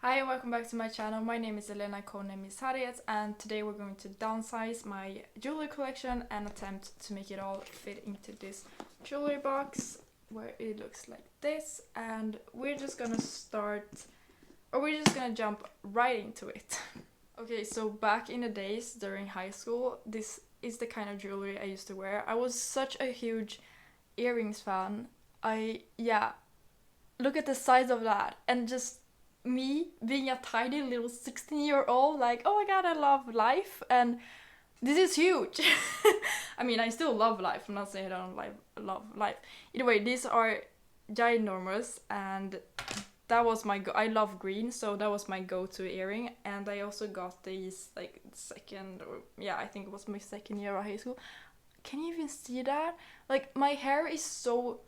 Hi and welcome back to my channel. My name is Elena, codename is Hariets, and today we're going to downsize my jewelry collection and attempt to make it all fit into this jewelry box where it looks like this. And we're just gonna jump right into it. Okay, so back in the days during high school, this is the kind of jewelry I used to wear. I was such a huge earrings fan. Look at the size of that, and just me being a tiny little 16-year-old, like, oh my god, I love life, and this is huge. I mean, I still love life. I'm not saying I don't love life. Either way, these are ginormous, and that was I love green, so that was my go-to earring. And I also got these like I think it was my second year of high school. Can you even see that? Like, my hair is so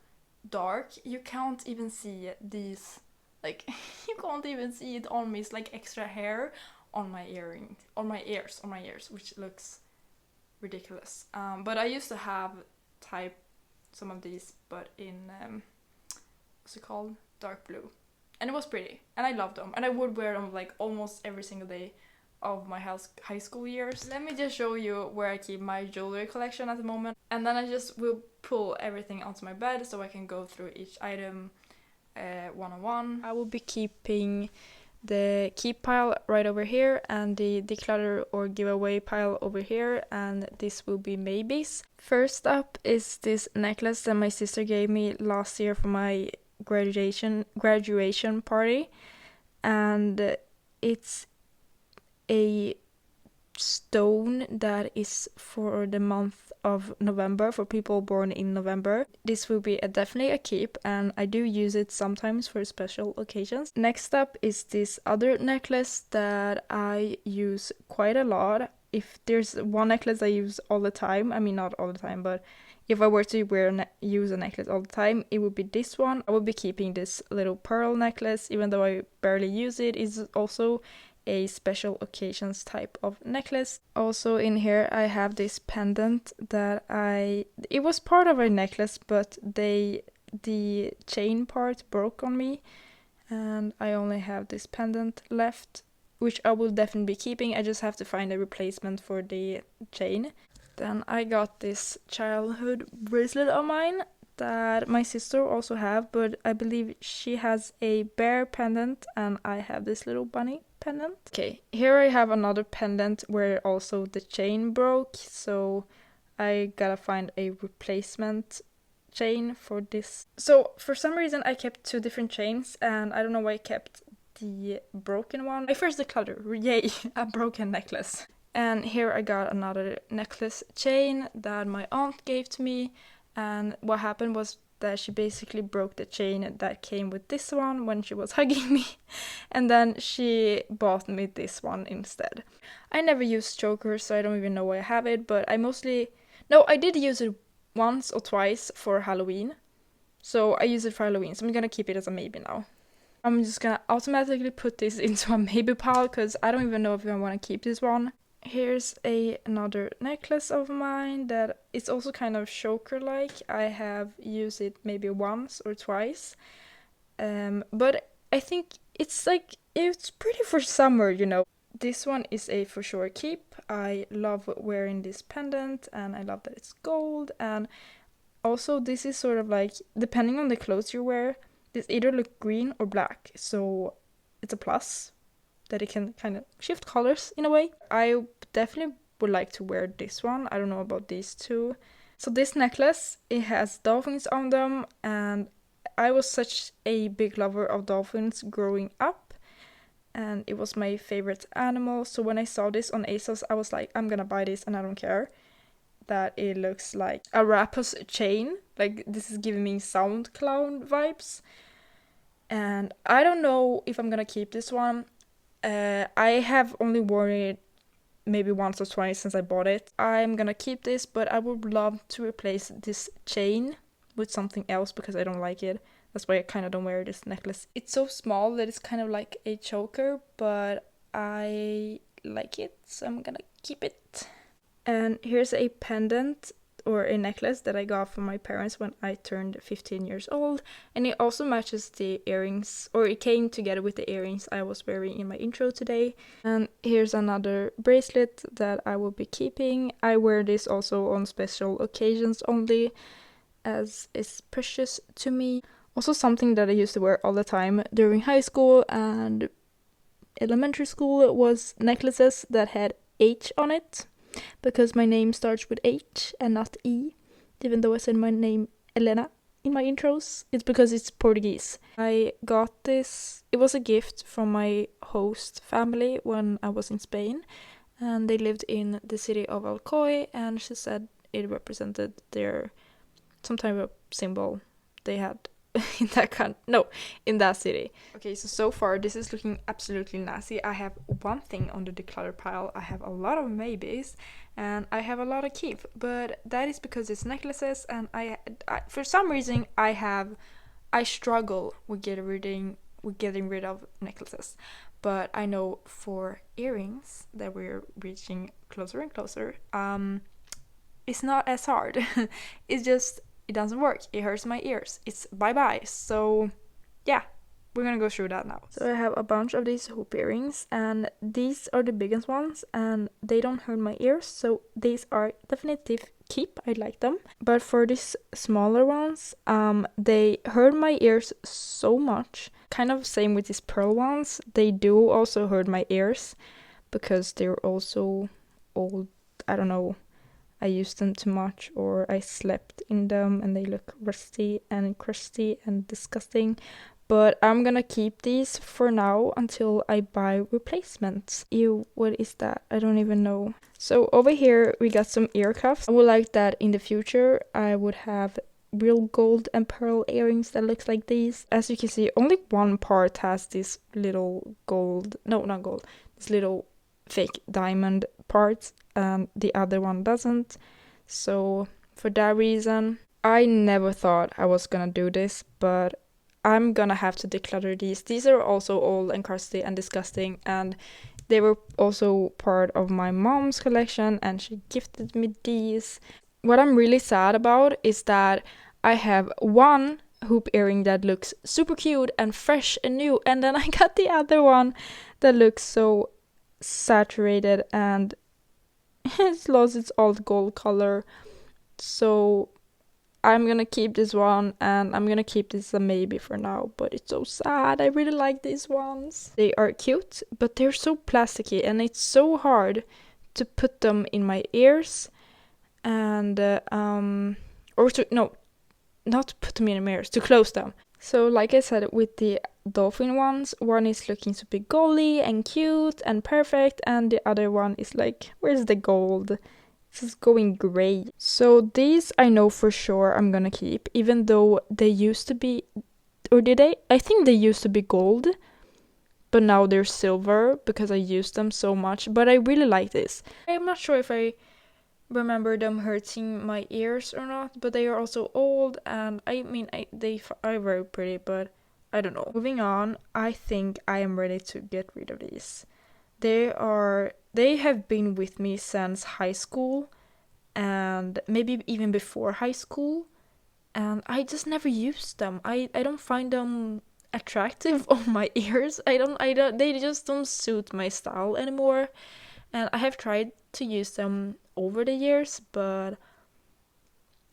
dark, you can't even see these, like, you can't even see it on me. It's like extra hair on my ears, which looks ridiculous. But I used to have some of these, but in what's it called, dark blue, and it was pretty, and I loved them, and I would wear them like almost every single day of my high school years. Let me just show you where I keep my jewelry collection at the moment, and then I just will pull everything onto my bed so I can go through each item one-on-one. I will be keeping the keep pile right over here and the declutter or giveaway pile over here, and this will be maybes. First up is this necklace that my sister gave me last year for my graduation party, and it's a stone that is for the month of November, for people born in November. This will be definitely a keep, and I do use it sometimes for special occasions. Next up is this other necklace that I use quite a lot. If there's one necklace I use all the time, I mean not all the time, but if I were to use a necklace all the time, it would be this one. I would be keeping this little pearl necklace, even though I barely use it. It's also a special occasions type of necklace. Also in here I have this pendant that it was part of a necklace, but the chain part broke on me, and I only have this pendant left, which I will definitely be keeping. I just have to find a replacement for the chain. Then I got this childhood bracelet of mine that my sister also have, but I believe she has a bear pendant and I have this little bunny pendant. Okay, here I have another pendant where also the chain broke, so I gotta find a replacement chain for this. So for some reason I kept two different chains, and I don't know why I kept the broken one. My first declutter, yay, a broken necklace. And here I got another necklace chain that my aunt gave to me, and what happened was that she basically broke the chain that came with this one when she was hugging me, and then she bought me this one instead. I never used chokers, so I don't even know why I have it, but I did use it once or twice for Halloween, so I use it for Halloween, so I'm gonna keep it as a maybe now. I'm just gonna automatically put this into a maybe pile because I don't even know if I want to keep this one. Here's another necklace of mine that is also kind of choker-like. I have used it maybe once or twice, but I think it's pretty for summer, you know. This one is a for sure keep. I love wearing this pendant, and I love that it's gold, and also this is sort of like, depending on the clothes you wear, this either look green or black, so it's a plus that it can kind of shift colors in a way. I definitely would like to wear this one. I don't know about these two. So this necklace, it has dolphins on them, and I was such a big lover of dolphins growing up, and it was my favorite animal. So when I saw this on ASOS, I was like, I'm gonna buy this, and I don't care that it looks like a rapper's chain. Like, this is giving me Sound Clown vibes, and I don't know if I'm gonna keep this one. I have only worn it maybe once or twice since I bought it. I'm gonna keep this, but I would love to replace this chain with something else because I don't like it. That's why I kind of don't wear this necklace. It's so small that it's kind of like a choker, but I like it, so I'm gonna keep it. And here's a pendant or a necklace that I got from my parents when I turned 15 years old, and it also matches the earrings, or it came together with the earrings I was wearing in my intro today. And here's another bracelet that I will be keeping. I wear this also on special occasions only, as it's precious to me. Also something that I used to wear all the time during high school and elementary school was necklaces that had H on it, because my name starts with H and not E, even though I said my name Elena in my intros. It's because it's Portuguese. I got this, it was a gift from my host family when I was in Spain, and they lived in the city of Alcoy, and she said it represented their some type of symbol they had in that city. Okay, so far this is looking absolutely nasty. I have one thing on the declutter pile. I have a lot of maybes and I have a lot of keep, but that is because it's necklaces, and I for some reason I struggle with getting rid of necklaces. But I know for earrings that we're reaching closer and closer, it's not as hard. It's just, it doesn't work. It hurts my ears. It's bye-bye. So yeah, we're gonna go through that now. So I have a bunch of these hoop earrings, and these are the biggest ones, and they don't hurt my ears, so these are definitive keep. I like them. But for these smaller ones, they hurt my ears so much. Kind of same with these pearl ones. They do also hurt my ears because they're also old. I don't know. I used them too much, or I slept in them and they look rusty and crusty and disgusting. But I'm gonna keep these for now until I buy replacements. Ew, what is that? I don't even know. So over here we got some ear cuffs. I would like that in the future I would have real gold and pearl earrings that looks like these. As you can see, only one part has this little gold, no, not gold, this little fake diamond parts, and the other one doesn't. So for that reason, I never thought I was gonna do this, but I'm gonna have to declutter these. These are also old and crusty and disgusting, and they were also part of my mom's collection, and she gifted me these. What I'm really sad about is that I have one hoop earring that looks super cute and fresh and new, and then I got the other one that looks so saturated and it's lost its old gold color. So I'm gonna keep this one, and I'm gonna keep this a maybe for now, but it's so sad. I really like these ones. They are cute, but they're so plasticky, and it's so hard to put them in my ears, and not to put them in my ears, to close them. So like I said, with the dolphin ones, one is looking super goldy and cute and perfect, and the other one is like, where's the gold? It's just going gray. So these I know for sure I'm gonna keep, even though they used to be, or did they? I think they used to be gold, but now they're silver because I used them so much. But I really like this. I'm not sure if I remember them hurting my ears or not, but they are also old, and I mean they are very pretty, but I don't know. Moving on, I think I am ready to get rid of these. They have been with me since high school, and maybe even before high school, and I just never used them. I don't find them attractive on my ears. I don't they just don't suit my style anymore, and I have tried to use them over the years, but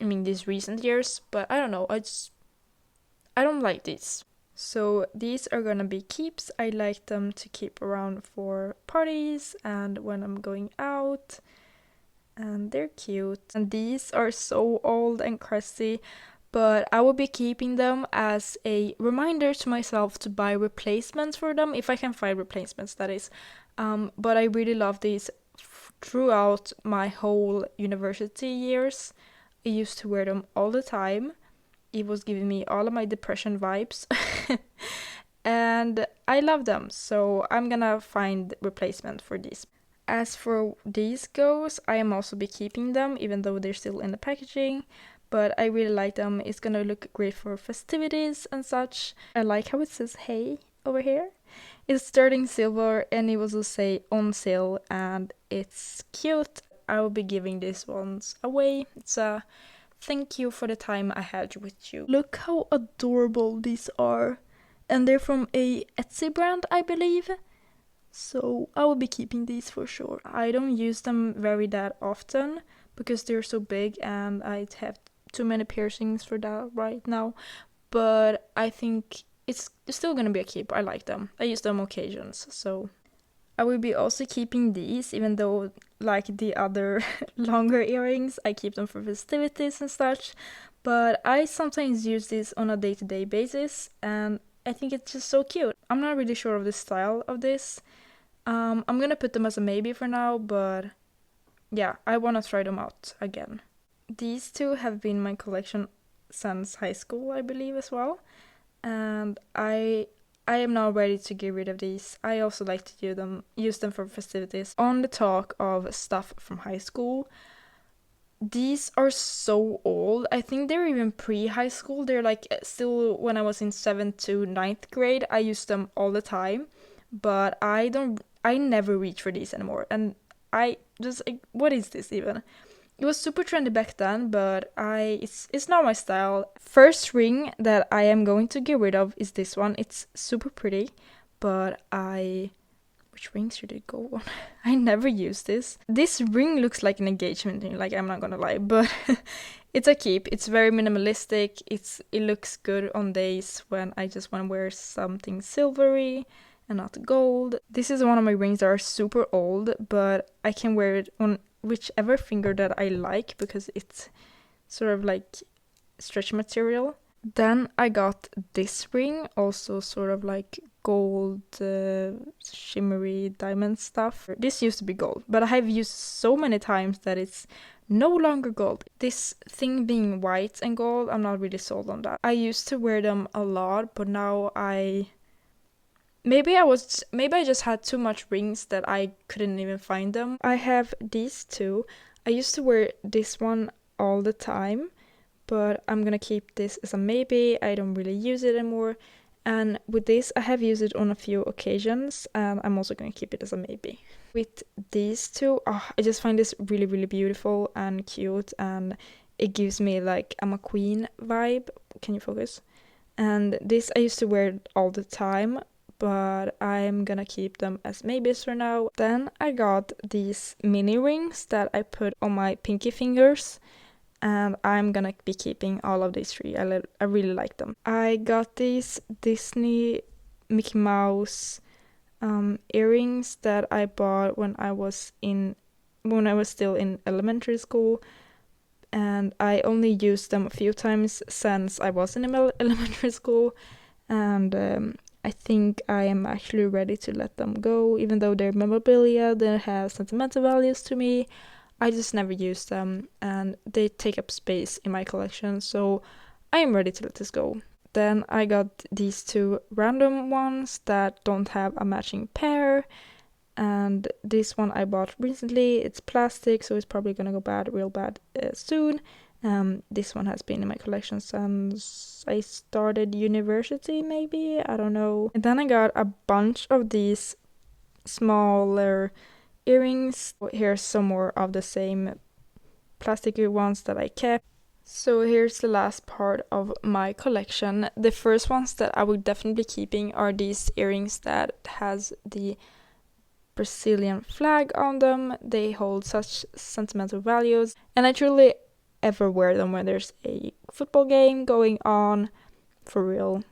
I mean these recent years, but I don't know, I don't like these. So these are gonna be keeps. I like them to keep around for parties and when I'm going out, and they're cute. And these are so old and crusty, but I will be keeping them as a reminder to myself to buy replacements for them, if I can find replacements, that is. But I really love these throughout my whole university years. I used to wear them all the time. It was giving me all of my depression vibes. And I love them, so I'm gonna find replacement for these. As for these goes, I am also be keeping them, even though they're still in the packaging. But I really like them. It's gonna look great for festivities and such. I like how it says hey over here. It's sterling silver, and it will also say on sale, and it's cute. I will be giving these ones away. It's a thank you for the time I had with you. Look how adorable these are. And they're from a Etsy brand, I believe. So I will be keeping these for sure. I don't use them very that often because they're so big and I have too many piercings for that right now. But I think it's still gonna be a keep. I like them. I use them on occasions. So I will be also keeping these, even though like the other longer earrings, I keep them for festivities and such. But I sometimes use this on a day-to-day basis and I think it's just so cute. I'm not really sure of the style of this. I'm gonna put them as a maybe for now, but yeah, I wanna try them out again. These two have been in my collection since high school, I believe, as well. And I am now ready to get rid of these. I also like to use them for festivities. On the talk of stuff from high school, these are so old. I think they're even pre-high school. They're like still when I was in 7th to 9th grade. I used them all the time, but I never reach for these anymore. And I just like, what is this even? It was super trendy back then, but it's not my style. First ring that I am going to get rid of is this one. It's super pretty, but which ring should it go on? I never use this. This ring looks like an engagement ring, like I'm not gonna lie, but it's a keep. It's very minimalistic. It looks good on days when I just want to wear something silvery and not gold. This is one of my rings that are super old, but I can wear it on whichever finger that I like because it's sort of like stretch material. Then I got this ring, also sort of like gold, shimmery diamond stuff. This used to be gold, but I have used so many times that it's no longer gold. This thing being white and gold, I'm not really sold on that. I used to wear them a lot, but now maybe I just had too much rings that I couldn't even find them. I have these two. I used to wear this one all the time, but I'm gonna keep this as a maybe. I don't really use it anymore. And with this, I have used it on a few occasions, and I'm also gonna keep it as a maybe. With these two, I just find this really, really beautiful and cute, and it gives me like I'm a queen vibe. Can you focus? And this I used to wear all the time, but I'm gonna keep them as maybes for now. Then I got these mini rings that I put on my pinky fingers, and I'm gonna be keeping all of these three. I really like them. I got these Disney Mickey Mouse earrings that I bought when I was still in elementary school, and I only used them a few times since I was in elementary school, and I think I am actually ready to let them go, even though they're memorabilia, they have sentimental values to me. I just never use them, and they take up space in my collection, so I am ready to let this go. Then I got these two random ones that don't have a matching pair, and this one I bought recently. It's plastic, so it's probably gonna go real bad soon. This one has been in my collection since I started university, maybe, I don't know. And then I got a bunch of these smaller earrings. Here's some more of the same plasticky ones that I kept. So here's the last part of my collection. The first ones that I would definitely be keeping are these earrings that has the Brazilian flag on them. They hold such sentimental values, and I truly ever wear them when there's a football game going on, for real,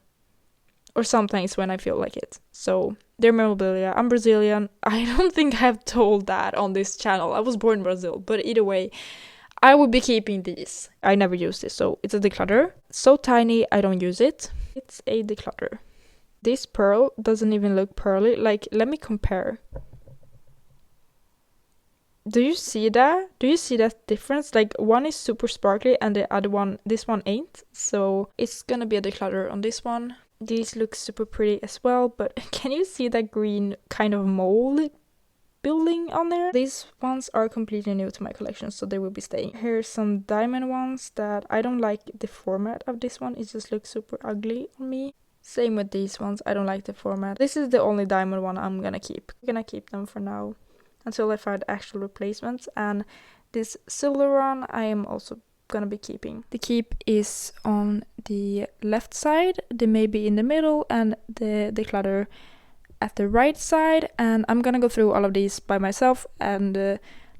or sometimes when I feel like it. So they're memorabilia. I'm Brazilian. I don't think I have told that on this channel. I was born in Brazil, but either way, I would be keeping these. I never use this, so it's a declutter. So tiny, I don't use it. It's a declutter. This pearl doesn't even look pearly. Like, let me compare. Do you see that? Do you see that difference? Like, one is super sparkly and the other one, this one ain't. So it's gonna be a declutter on this one. These look super pretty as well, but can you see that green kind of mole building on there? These ones are completely new to my collection, so they will be staying. Here's some diamond ones that I don't like the format of this one. It just looks super ugly on me. Same with these ones. I don't like the format. This is the only diamond one I'm gonna keep. I'm gonna keep them for now. until I find actual replacements. And this silver one I am also gonna be keeping. The keep is on the left side, the maybe in the middle, and the declutter at the right side. And I'm gonna go through all of these by myself, and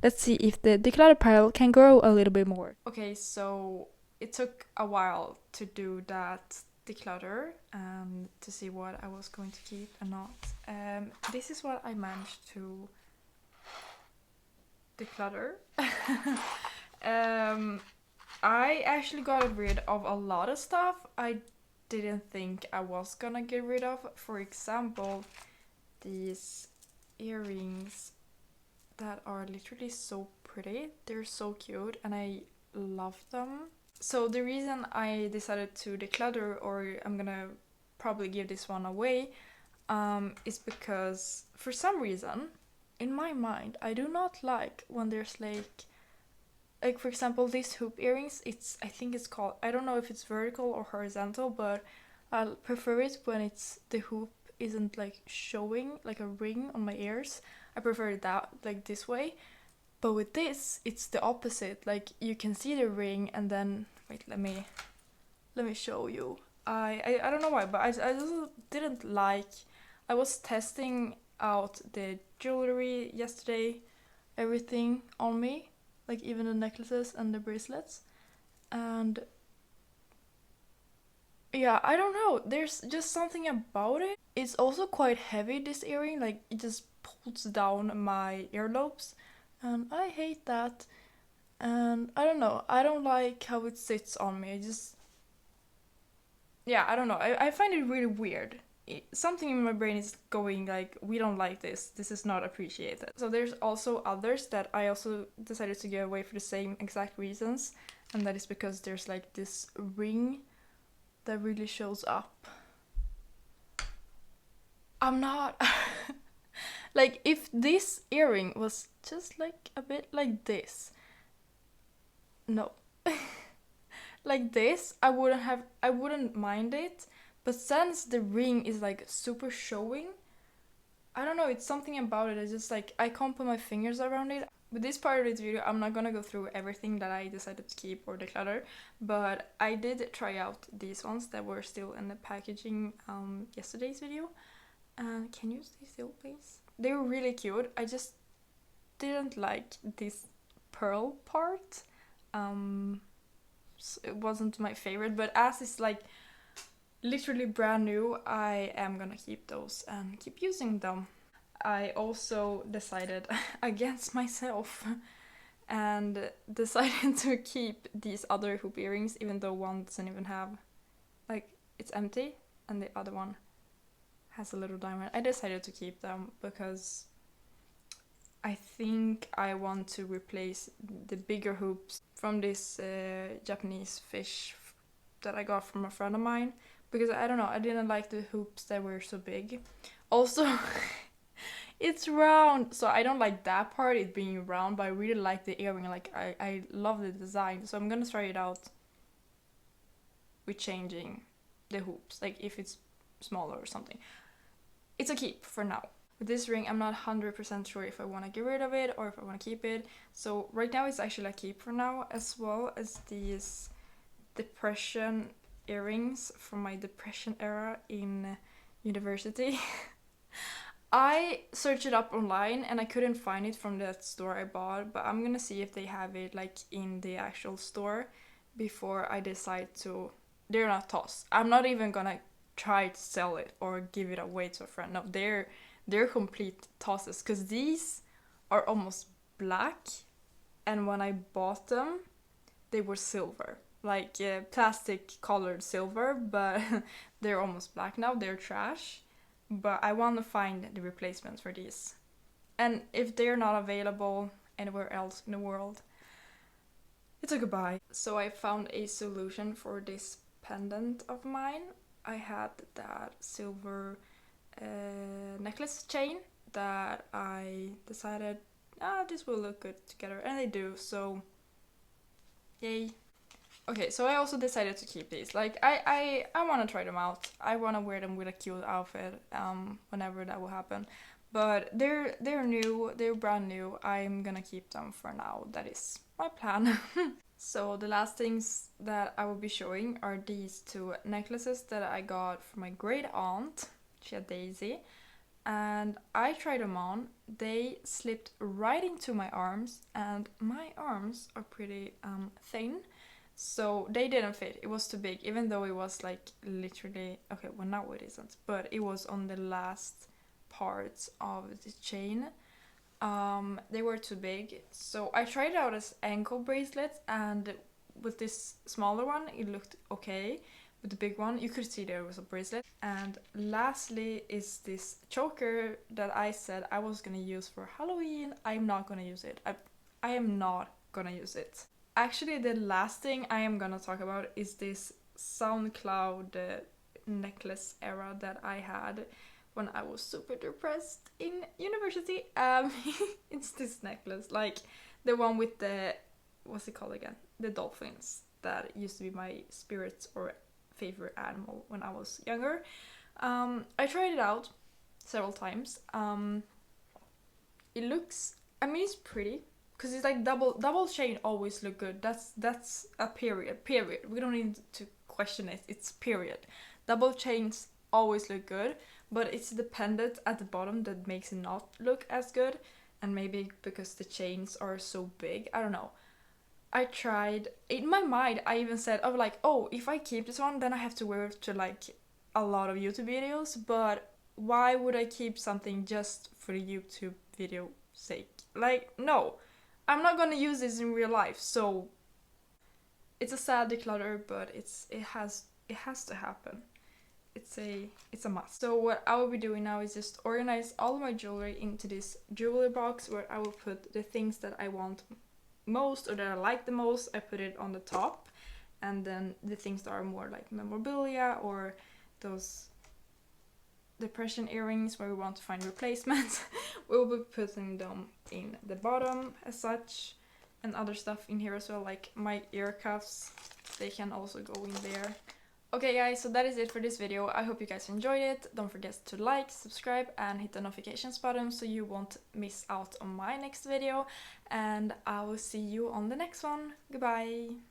let's see if the declutter pile can grow a little bit more. Okay, so it took a while to do that declutter and to see what I was going to keep and not. This is what I managed to declutter. I actually got rid of a lot of stuff I didn't think I was gonna get rid of. For example, these earrings that are literally so pretty. They're so cute and I love them. So the reason I decided to declutter, or I'm gonna probably give this one away, is because for some reason in my mind I do not like when there's like for example these hoop earrings. I think it's called, I don't know if it's vertical or horizontal, but I'll prefer it when it's the hoop isn't like showing like a ring on my ears. I prefer that like this way. But with this, it's the opposite. Like you can see the ring, and then wait, let me show you. I don't know why, but I just didn't like. I was testing out the jewelry yesterday, everything on me, like even the necklaces and the bracelets, and yeah, I don't know. There's just something about it. It's also quite heavy, this earring. Like it just pulls down my earlobes, and I hate that. And I don't know. I don't like how it sits on me. Yeah, I don't know. I find it really weird. Something in my brain is going like, we don't like this. This is not appreciated. So there's also others that I also decided to give away for the same exact reasons, and that is because there's like this ring that really shows up. I'm not like, if this earring was just like a bit like this, no, like this, I wouldn't mind it. But since the ring is like super showing, I don't know, it's something about it. It's just like I can't put my fingers around it. With this part of this video, I'm not gonna go through everything that I decided to keep or declutter, but I did try out these ones that were still in the packaging yesterday's video. Can you stay still, please? They were really cute. I just didn't like this pearl part. So it wasn't my favorite, but as it's like literally brand new, I am gonna keep those and keep using them. I also decided against myself and decided to keep these other hoop earrings, even though one doesn't even have, like, it's empty, and the other one has a little diamond. I decided to keep them because I think I want to replace the bigger hoops from this Japanese fish that I got from a friend of mine, because I don't know, I didn't like the hoops that were so big. Also, it's round, so I don't like that part, it being round, but I really like the earring. Like I love the design, so I'm gonna try it out with changing the hoops, like if it's smaller or something. It's a keep for now. With this ring, I'm not 100% sure if I want to get rid of it or if I want to keep it. So right now it's actually a keep for now, as well as these depression earrings from my depression era in university. I searched it up online and I couldn't find it from that store I bought, but I'm gonna see if they have it like in the actual store before I decide to. They're not tossed. I'm not even gonna try to sell it or give it away to a friend. No, they're complete tosses, because these are almost black, and when I bought them they were silver, like plastic colored silver, but they're almost black now. They're trash, but I want to find the replacements for these, and if they're not available anywhere else in the world, it's a goodbye. So I found a solution for this pendant of mine. I had that silver necklace chain that I decided, this will look good together, and they do, so yay. Okay, so I also decided to keep these. Like, I want to try them out. I want to wear them with a cute outfit whenever that will happen. But they're new, they're brand new. I'm gonna keep them for now. That is my plan. So the last things that I will be showing are these two necklaces that I got from my great aunt. She had Daisy. And I tried them on. They slipped right into my arms, and my arms are pretty thin, so they didn't fit. It was too big, even though it was like literally, okay, well now it isn't, but it was on the last parts of the chain. They were too big, so I tried it out as ankle bracelets, and with this smaller one it looked okay. With the big one you could see there was a bracelet. And lastly is this choker that I said I was gonna use for Halloween. I'm not gonna use it. I am not gonna use it. Actually, the last thing I am gonna talk about is this SoundCloud necklace era that I had when I was super depressed in university. It's this necklace, like the one with the, what's it called again? The dolphins. That used to be my spirit or favorite animal when I was younger. I tried it out several times. It looks, I mean, it's pretty because it's like double chain always look good. That's a period. We don't need to question it. It's period. Double chains always look good, but it's the pendant at the bottom that makes it not look as good. And maybe because the chains are so big, I don't know. I tried, in my mind I even said, oh, like, oh, if I keep this one then I have to wear it to like a lot of YouTube videos, but why would I keep something just for the YouTube video sake? Like, no, I'm not gonna use this in real life. So it's a sad declutter, but it has to happen. It's a must. So what I will be doing now is just organize all of my jewelry into this jewelry box where I will put the things that I want most or that I like the most. I put it on the top, and then the things that are more like memorabilia or those depression earrings where we want to find replacements, we will be putting them in the bottom as such, and other stuff in here as well, like my ear cuffs, they can also go in there. Okay guys, so that is it for this video. I hope you guys enjoyed it. Don't forget to like, subscribe and hit the notifications button so you won't miss out on my next video. And I will see you on the next one. Goodbye!